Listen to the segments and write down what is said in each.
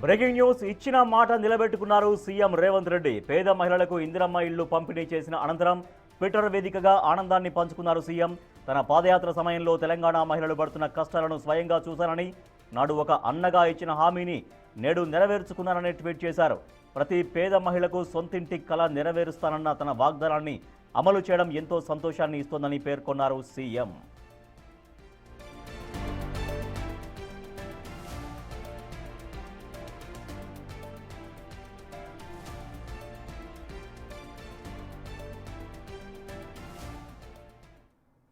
Breaking news ఇచ్చిన మాట నిలబెట్టుకున్నారు CM Revanth Reddy. పేద మహిళలకు ఇందిరమ్మ ఇళ్లు పంపిణీ చేసిన అనంతరం ట్విట్టర్ వేదికగా ఆనందాన్ని పంచుకున్నారు సీఎం. తన పాదయాత్ర సమయంలో తెలంగాణ మహిళలు పడుతున్న కష్టాలను స్వయంగా చూశానని, నాడు ఒక అన్నగా ఇచ్చిన హామీని నేడు నెరవేర్చుకున్నానని ట్వీట్ చేశారు. ప్రతి పేద మహిళకు సొంతింటి కల నెరవేరుస్తానన్న తన వాగ్దానాన్ని అమలు చేయడం ఎంతో సంతోషాన్ని ఇస్తోందని పేర్కొన్నారు సీఎం.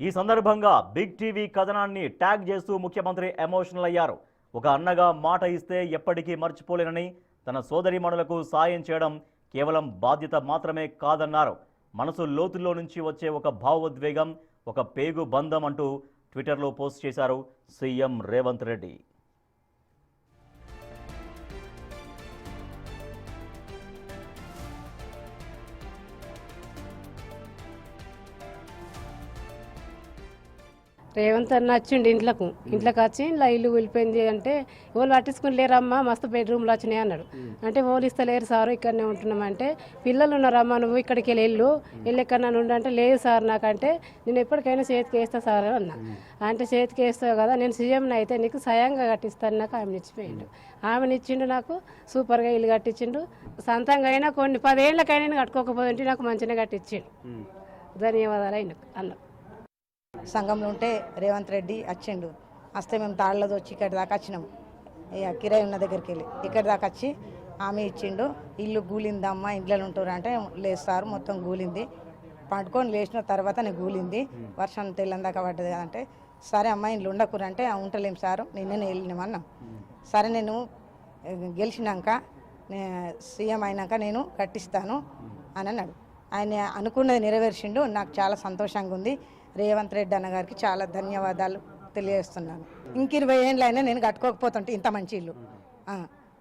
ఈ సందర్భంగా బిగ్ టీవీ కథనాన్ని ట్యాగ్ చేస్తూ ముఖ్యమంత్రి ఎమోషనల్ అయ్యారు. ఒక అన్నగా మాట ఇస్తే ఎప్పటికీ మర్చిపోలేనని, తన సోదరీమణులకు సాయం చేయడం కేవలం బాధ్యత మాత్రమే కాదన్నారు. మనసు లోతుల్లో నుంచి వచ్చే ఒక భావోద్వేగం, ఒక పేగు బంధం అంటూ ట్విట్టర్లో పోస్ట్ చేశారు సీఎం రేవంత్ రెడ్డి. రేవంత్ అన్న వచ్చిండు ఇంట్లోకి వచ్చి ఇలా ఇల్లు వెళ్ళిపోయింది అంటే వాళ్ళు పట్టించుకుని లేరమ్మా, మస్తు బెడ్రూమ్లు వచ్చినాయి అన్నాడు. అంటే వాళ్ళు ఇస్తలేరు సార్, ఇక్కడనే ఉంటున్నామంటే పిల్లలు ఉన్నారమ్మా, నువ్వు ఇక్కడికి వెళ్ళి ఎక్కడన్నా ఉండు అంటే లేదు సార్ నాకంటే నేను ఎప్పటికైనా చేతికి వేస్తా సార్ అన్నా. అంటే చేతికి వేస్తావు కదా, నేను సీఎంని అయితే నీకు స్వయంగా కట్టిస్తాను. నాకు ఆమెను ఇచ్చిపోయిండు, ఆమెను ఇచ్చిండు, నాకు సూపర్గా ఇల్లు కట్టించిండు. సొంతంగా అయినా కొన్ని 10 ఏళ్ళకైనా కట్టుకోకపోతే నాకు మంచిగా కట్టించిండు. ధన్యవాదాలు ఆయనకు అన్న. సంఘంలో ఉంటే రేవంత్ రెడ్డి వచ్చిండు. వస్తే మేము తాళ్ళతో వచ్చి ఇక్కడి దాకా వచ్చినాం. ఇక కిరాయి ఉన్న దగ్గరికి వెళ్ళి ఇక్కడి దాకా వచ్చి ఆమె ఇచ్చిండు. ఇల్లు గూలిందమ్మా, ఇంట్లో ఉంటారు అంటే లేదు సార్ మొత్తం గూలింది, పండుకొని లేచిన తర్వాత నేను గూలింది, వర్షం తెల్లందాకా పడ్డది కదంటే సరే అమ్మ ఇంట్లో ఉండకూరంటే ఉంటలేం సార్ నిన్ననే వెళ్ళినామన్నాం. సరే నేను గెలిచినాక సీఎం అయినాక నేను కట్టిస్తాను అని అన్నాడు. ఆయన అనుకున్నది నెరవేర్చిండు. నాకు చాలా సంతోషంగా ఉంది. రేవంత్ రెడ్డి అన్న గారికి చాలా ధన్యవాదాలు తెలియజేస్తున్నాను. ఇంక 20 ఏళ్ళు అయినా నేను కట్టుకోకపోతుంటే ఇంత మంచి ఇల్లు.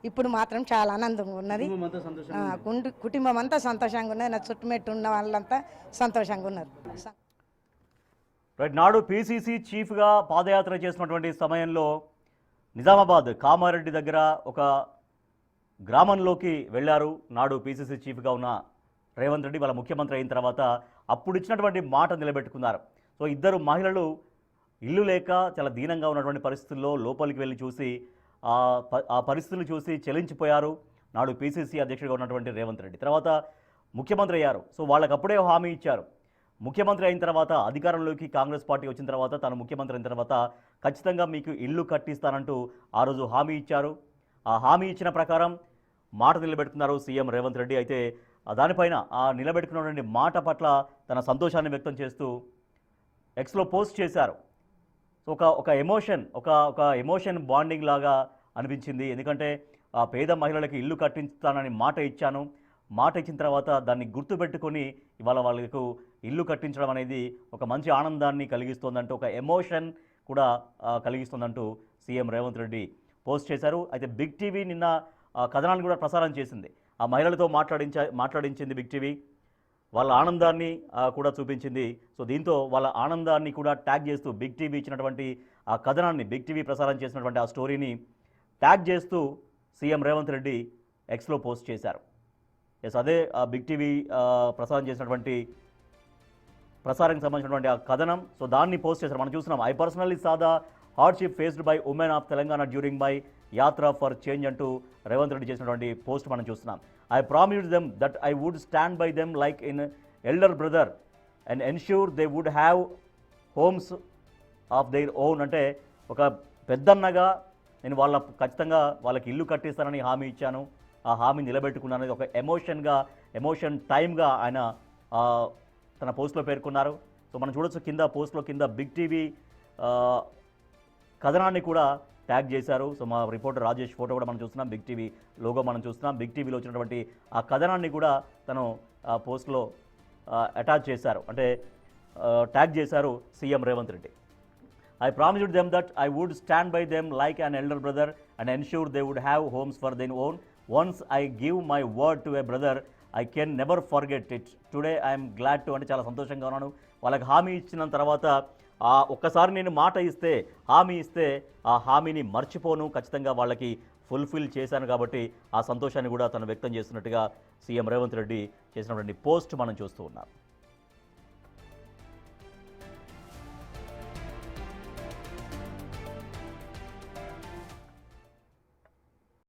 ఇప్పుడు మాత్రం చాలా ఆనందంగా ఉన్నది. కుటుంబం అంతా సంతోషంగా ఉన్నది. నా చుట్టుమెట్టు ఉన్న వాళ్ళంతా సంతోషంగా ఉన్నారు. నాడు పీసీసీ చీఫ్గా పాదయాత్ర చేసినటువంటి సమయంలో నిజామాబాద్ కామారెడ్డి దగ్గర ఒక గ్రామంలోకి వెళ్ళారు. నాడు పీసీసీ చీఫ్గా ఉన్న రేవంత్ రెడ్డి వాళ్ళ ముఖ్యమంత్రి అయిన తర్వాత అప్పుడు ఇచ్చినటువంటి మాట నిలబెట్టుకున్నారు. సో ఇద్దరు మహిళలు ఇల్లు లేక చాలా దీనంగా ఉన్నటువంటి పరిస్థితుల్లో లోపలికి వెళ్ళి చూసి ఆ పరిస్థితులు చూసి చెలించిపోయారు నాడు పీసీసీ అధ్యక్షుడిగా ఉన్నటువంటి రేవంత్ రెడ్డి. తర్వాత ముఖ్యమంత్రి అయ్యారు. సో వాళ్ళకి అప్పుడే హామీ ఇచ్చారు. ముఖ్యమంత్రి అయిన తర్వాత అధికారంలోకి కాంగ్రెస్ పార్టీ వచ్చిన తర్వాత తను ముఖ్యమంత్రి అయిన తర్వాత ఖచ్చితంగా మీకు ఇల్లు కట్టిస్తానంటూ ఆ రోజు హామీ ఇచ్చారు. ఆ హామీ ఇచ్చిన ప్రకారం మాట నిలబెట్టుకున్నారు సీఎం రేవంత్ రెడ్డి. అయితే దానిపైన ఆ నిలబెట్టుకున్నటువంటి మాట పట్ల తన సంతోషాన్ని వ్యక్తం చేస్తూ ఎక్స్లో పోస్ట్ చేశారు. సో ఒక ఎమోషన్ బాండింగ్ లాగా అనిపించింది. ఎందుకంటే ఆ పేద మహిళలకి ఇల్లు కట్టిస్తానని మాట ఇచ్చాను, మాట ఇచ్చిన తర్వాత దాన్ని గుర్తుపెట్టుకొని ఇవాళ వాళ్ళకు ఇల్లు కట్టించడం అనేది ఒక మంచి ఆనందాన్ని కలిగిస్తోందంటూ, ఒక ఎమోషన్ కూడా కలిగిస్తోందంటూ సీఎం రేవంత్ రెడ్డి పోస్ట్ చేశారు. అయితే బిగ్ టీవీ నిన్న కథనాన్ని కూడా ప్రసారం చేసింది. ఆ మహిళలతో మాట్లాడించింది బిగ్ టీవీ. వాళ్ళ ఆనందాన్ని కూడా చూపించింది. సో దీంతో వాళ్ళ ఆనందాన్ని కూడా ట్యాగ్ చేస్తూ బిగ్ టీవీ ఇచ్చినటువంటి ఆ కథనాన్ని, బిగ్ టీవీ ప్రసారం చేసినటువంటి ఆ స్టోరీని ట్యాగ్ చేస్తూ సీఎం రేవంత్ రెడ్డి ఎక్స్లో పోస్ట్ చేశారు. ఎస్, అదే బిగ్ టీవీ ప్రసారం చేసినటువంటి ప్రసారానికి సంబంధించినటువంటి ఆ కథనం. సో దాన్ని పోస్ట్ చేశారు. మనం చూస్తున్నాం. I personally saw the hardship faced by women of Telangana during my యాత్ర ఫర్ చేంజ్ అంటూ రేవంత్ రెడ్డి చేసినటువంటి పోస్ట్ మనం చూస్తున్నాం. I promised them that I would stand by them like an elder brother and ensure they would have homes of their own. అంటే ఒక పెద్దన్నగా నేను ఖచ్చితంగా వాళ్ళకి ఇల్లు కట్టిస్తానని హామీ ఇచ్చాను, ఆ హామీ నిలబెట్టుకున్నాను. ఒక ఎమోషన్ టైమ్గా ఆయన తన పోస్ట్లో పేర్కొన్నారు. సో మనం చూడొచ్చు పోస్ట్లో కింద బిగ్ టీవీ కథనాన్ని కూడా ట్యాగ్ చేశారు. సో మా రిపోర్టర్ రాజేష్ ఫోటో కూడా మనం చూస్తున్నాం, బిగ్ టీవీ లోగో మనం చూస్తున్నాం. బిగ్ టీవీలో వచ్చినటువంటి ఆ కథనాన్ని కూడా తను పోస్ట్లో అటాచ్ చేశారు, అంటే ట్యాగ్ చేశారు CM Revanth Reddy. I promised them that I would stand by them like an elder brother and ensure they would have homes for their own. Once I give my word to a brother I can never forget it. Today I'm glad to. అంటే చాలా సంతోషంగా ఉన్నాను. వాళ్ళకి హామీ ఇచ్చిన తర్వాత ఒక్కసారి నేను మాట ఇస్తే, హామీ ఇస్తే ఆ హామీని మర్చిపోను, ఖచ్చితంగా వాళ్ళకి ఫుల్ఫిల్ చేశాను కాబట్టి ఆ సంతోషాన్ని కూడా తను వ్యక్తం చేస్తున్నట్టుగా సీఎం రేవంత్ రెడ్డి చేసినటువంటి పోస్ట్ మనం చూస్తూ ఉన్నాం.